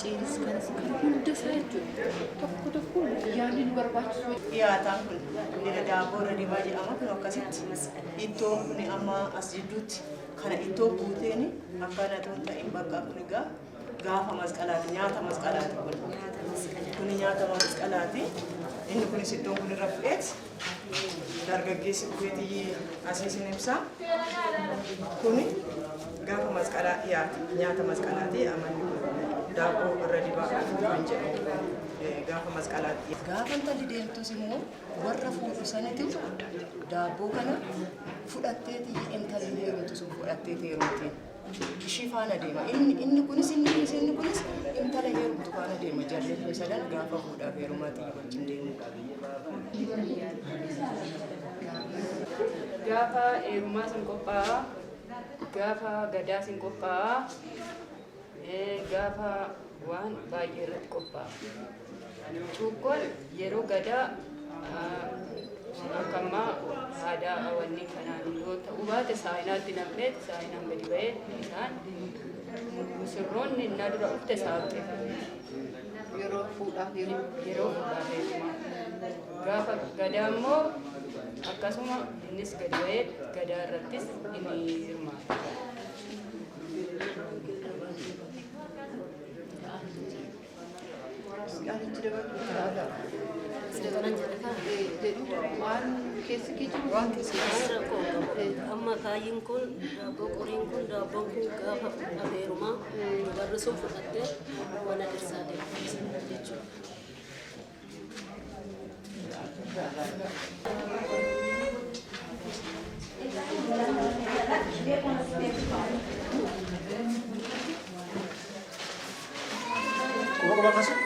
Ciinis kanas kan hunda isaa jechuudha. Tokko yaadni nu barbaachisu. Dhiyaataan kun dira daaboo irra diimaa jedhama kun akkasitti ittoon kun amma as jidduutti kana ittoo guuteen akkana ta'in bakka kun gaafa masqalaati nyaata masqalaati kun nyaata masqalaati inni kun iddoon kun irra bu'eet dargaggeessi bu'eetii asiisin ibsa kun gaafa masqalaa dhiyaata nyaata masqalaati amanni daaboo irra dibaa kan jedhamu gaafa masqalaati. Gaafa intalli deemtus immoo warra fuudhu sanatu daaboo kana fudhatteeti intalli heerumtu sun fudhatteeti heerumtiin. Ishii faana deema. Inni kunis intala heerumtu faana deema. Jaallatni sadan gaafa fuudhaaf heerumaatti wajjin deemu. Gaafa heerumaa sun qophaa'a. Gaafa gadaa sun qophaa'a. Gaafa waan baay'ee irratti qophaa'a. Cuukkoon yeroo gadaa akkammaa aadaa hawwanni kanaan yoo ta'u baate saayinaatti nam'ee saayinaan gadi ba'ee isaan misirroonni innaa dura ufte saafte Yeroo fuudhaaf heerumaa. Gaafa gadaa immoo akkasuma innis gadi ba'ee gadaa irrattis inni hirmaata. Amma kaayin kun daaboo qoriin kun daaboon kun gaafa afeerumaa warri sun fudhattee mana dhirsaa deemsisu jechuudha. Como kasih?